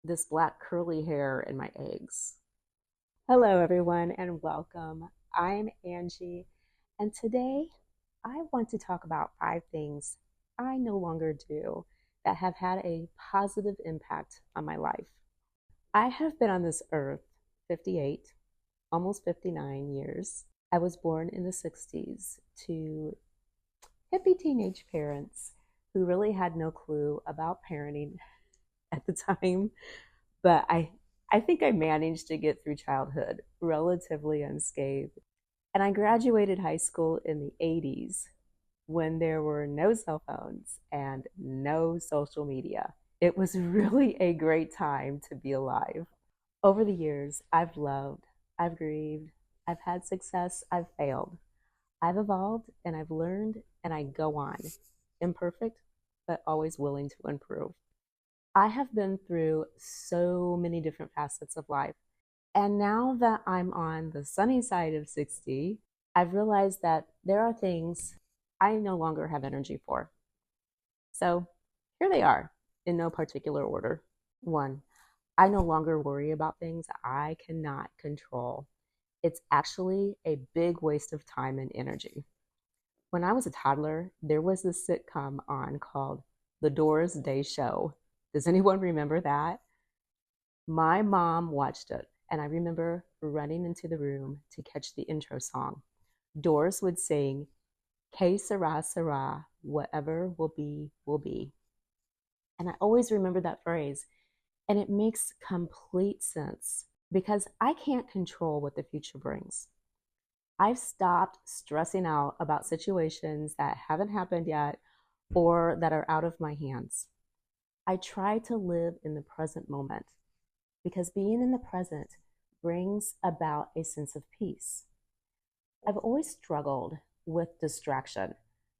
this black curly hair and my eggs. Hello, everyone, and welcome. I'm Angie, and today I want to talk about 5 things I no longer do that have had a positive impact on my life. I have been on this earth 58, almost 59 years. I was born in the 60s to hippie teenage parents who really had no clue about parenting at the time, but I think I managed to get through childhood relatively unscathed. And I graduated high school in the 80s when there were no cell phones and no social media. It was really a great time to be alive. Over the years, I've loved, I've grieved, I've had success, I've failed. I've evolved and I've learned and I go on. Imperfect, but always willing to improve. I have been through so many different facets of life. And now that I'm on the sunny side of 60, I've realized that there are things I no longer have energy for. So here they are in no particular order. One, I no longer worry about things I cannot control. It's actually a big waste of time and energy. When I was a toddler, there was this sitcom on called The Doors Day Show. Does anyone remember that? My mom watched it, and I remember running into the room to catch the intro song. Doors would sing, Que sera, sera, whatever will be, will be. And I always remember that phrase, and it makes complete sense because I can't control what the future brings. I've stopped stressing out about situations that haven't happened yet or that are out of my hands. I try to live in the present moment because being in the present brings about a sense of peace. I've always struggled with distraction,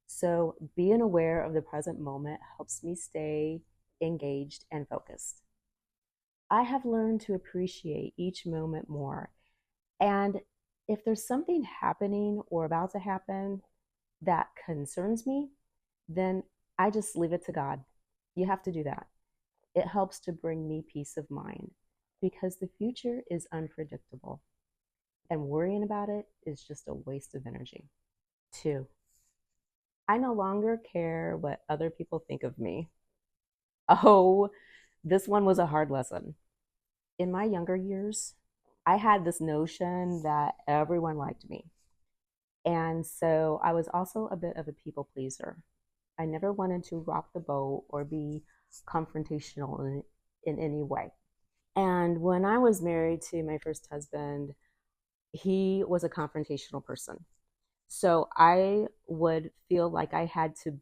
so being aware of the present moment helps me stay engaged and focused. I have learned to appreciate each moment more, and if there's something happening or about to happen that concerns me, then I just leave it to God. You have to do that. It helps to bring me peace of mind because the future is unpredictable and worrying about it is just a waste of energy. Two, I no longer care what other people think of me. Oh, this one was a hard lesson. In my younger years, I had this notion that everyone liked me. And so I was also a bit of a people pleaser. I never wanted to rock the boat or be confrontational in any way. And when I was married to my first husband, he was a confrontational person. So I would feel like I had to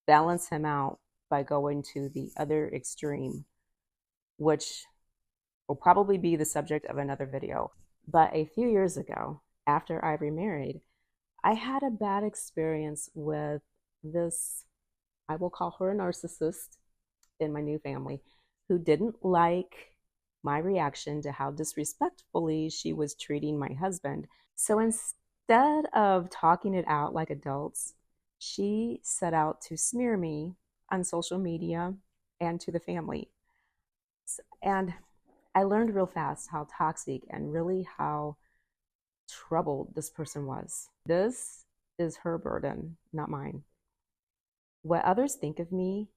balance him out by going to the other extreme, which will probably be the subject of another video. But a few years ago, after I remarried, I had a bad experience with this, I will call her a narcissist in my new family, who didn't like my reaction to how disrespectfully she was treating my husband. So instead of talking it out like adults, she set out to smear me on social media and to the family. And I learned real fast how toxic and really how troubled this person was. This is her burden, not mine. What others think of me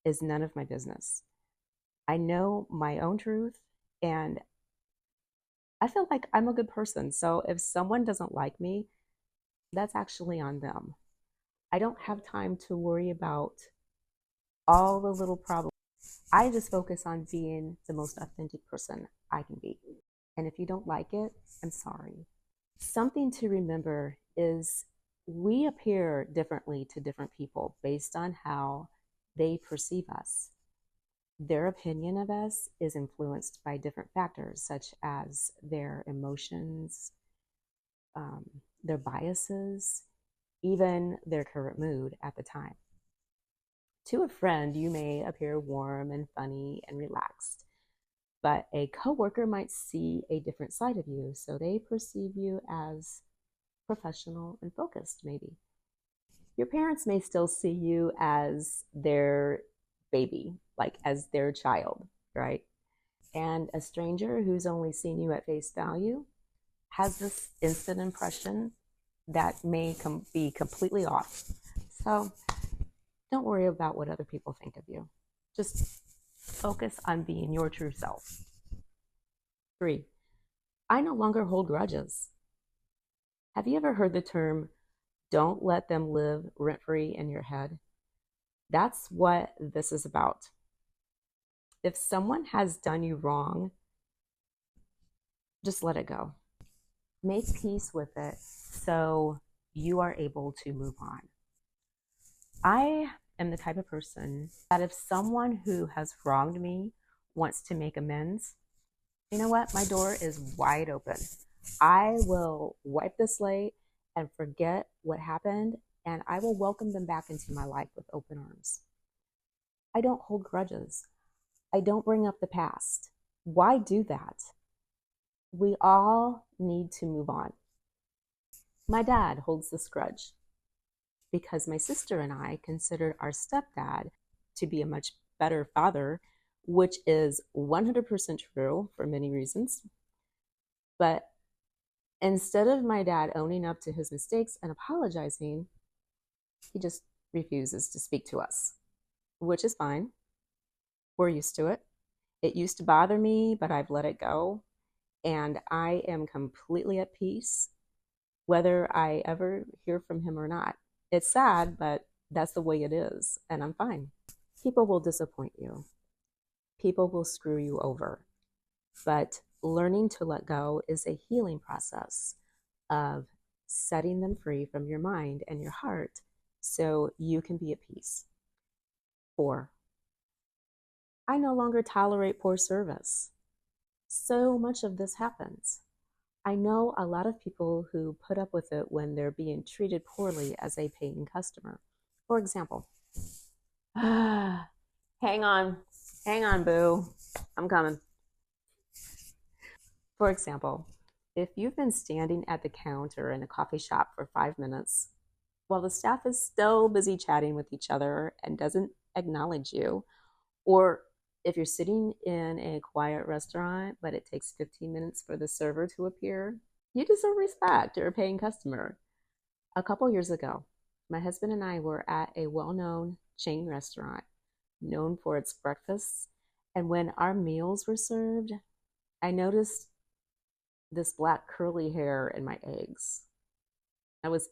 is none of my business. I know my own truth and I feel like I'm a good person. So if someone doesn't like me, that's actually on them. I don't have time to worry about all the little problems. I just focus on being the most authentic person I can be. And if you don't like it, I'm sorry. Something to remember is we appear differently to different people based on how they perceive us. Their opinion of us is influenced by different factors, such as their emotions, their biases, even their current mood at the time. To a friend, you may appear warm and funny and relaxed, but a coworker might see a different side of you, so they perceive you as professional and focused, maybe. Your parents may still see you as their baby, like as their child, right? And a stranger who's only seen you at face value has this instant impression that may be completely off. So don't worry about what other people think of you. Just focus on being your true self. 3, I no longer hold grudges. Have you ever heard the term, don't let them live rent free in your head? That's what this is about. If someone has done you wrong, just let it go. Make peace with it so you are able to move on. I am the type of person that if someone who has wronged me wants to make amends, you know what? My door is wide open. I will wipe the slate and forget what happened, and I will welcome them back into my life with open arms. I don't hold grudges. I don't bring up the past. Why do that? We all need to move on. My dad holds this grudge because my sister and I considered our stepdad to be a much better father, which is 100% true for many reasons. But instead of my dad owning up to his mistakes and apologizing, he just refuses to speak to us, which is fine. We're used to it. It used to bother me, but I've let it go. And I am completely at peace, whether I ever hear from him or not. It's sad, but that's the way it is, and I'm fine. People will disappoint you. People will screw you over. But learning to let go is a healing process of setting them free from your mind and your heart so you can be at peace. 4, I no longer tolerate poor service. So much of this happens. I know a lot of people who put up with it when they're being treated poorly as a paying customer. For example, hang on, boo, I'm coming. For example, if you've been standing at the counter in a coffee shop for 5 minutes while the staff is still busy chatting with each other and doesn't acknowledge you, or if you're sitting in a quiet restaurant but it takes 15 minutes for the server to appear, you deserve respect. You're a paying customer. A couple years ago, my husband and I were at a well-known chain restaurant known for its breakfasts, and when our meals were served, I noticed this black curly hair in my eggs. I was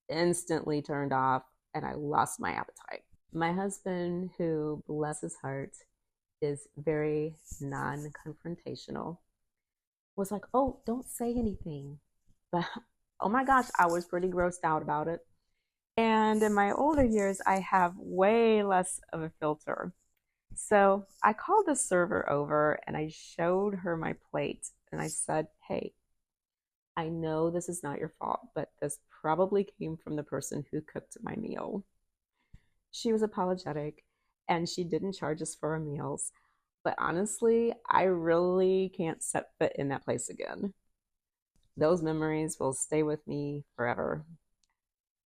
instantly turned off and I lost my appetite. My husband, who bless his heart, is very non-confrontational, was like, oh, don't say anything. But oh my gosh, I was pretty grossed out about it. And in my older years, I have way less of a filter. So I called the server over and I showed her my plate and I said, hey, I know this is not your fault, but this probably came from the person who cooked my meal. She was apologetic and she didn't charge us for our meals. But honestly, I really can't set foot in that place again. Those memories will stay with me forever.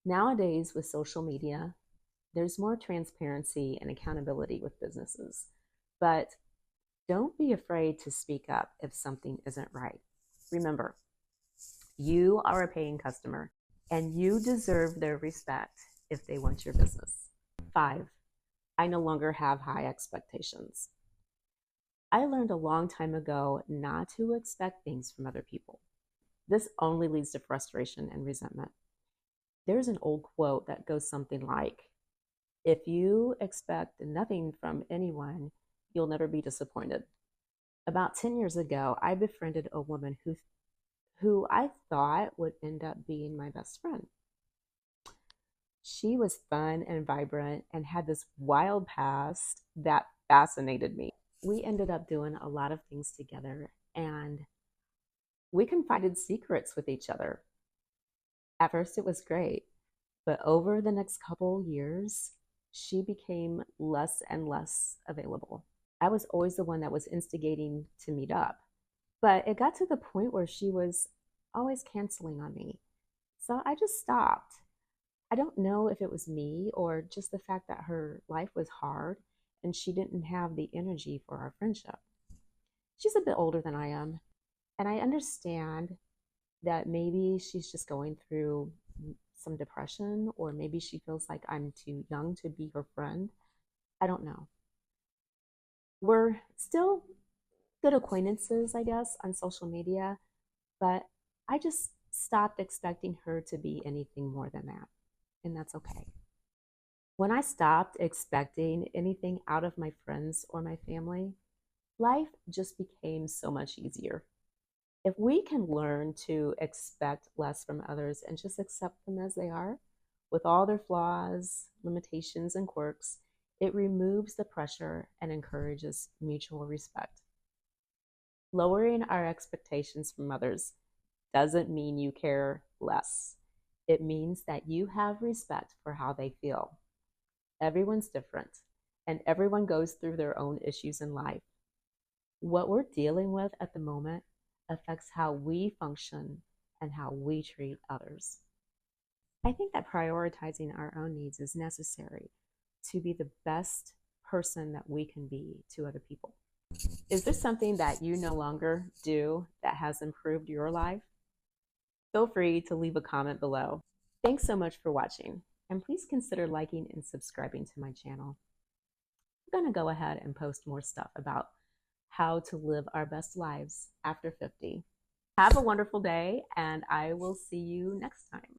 Nowadays, with social media, there's more transparency and accountability with businesses. But don't be afraid to speak up if something isn't right. Remember, you are a paying customer and you deserve their respect if they want your business. 5, I no longer have high expectations. I learned a long time ago not to expect things from other people. This only leads to frustration and resentment. There's an old quote that goes something like, if you expect nothing from anyone, you'll never be disappointed. About 10 years ago, I befriended a woman who I thought would end up being my best friend. She was fun and vibrant and had this wild past that fascinated me. We ended up doing a lot of things together and we confided secrets with each other. At first, it was great, but over the next couple years, she became less and less available. I was always the one that was instigating to meet up, but it got to the point where she was always canceling on me. So I just stopped. I don't know if it was me or just the fact that her life was hard and she didn't have the energy for our friendship. She's a bit older than I am, and I understand that maybe she's just going through some depression, or maybe she feels like I'm too young to be her friend. I don't know. We're still good acquaintances, I guess, on social media, but I just stopped expecting her to be anything more than that, and that's okay. When I stopped expecting anything out of my friends or my family, life just became so much easier. If we can learn to expect less from others and just accept them as they are, with all their flaws, limitations, and quirks, it removes the pressure and encourages mutual respect. Lowering our expectations from others doesn't mean you care less. It means that you have respect for how they feel. Everyone's different, and everyone goes through their own issues in life. What we're dealing with at the moment affects how we function and how we treat others. I think that prioritizing our own needs is necessary to be the best person that we can be to other people. Is there something that you no longer do that has improved your life? Feel free to leave a comment below. Thanks so much for watching, and please consider liking and subscribing to my channel. I'm going to go ahead and post more stuff about how to live our best lives after 50. Have a wonderful day, and I will see you next time.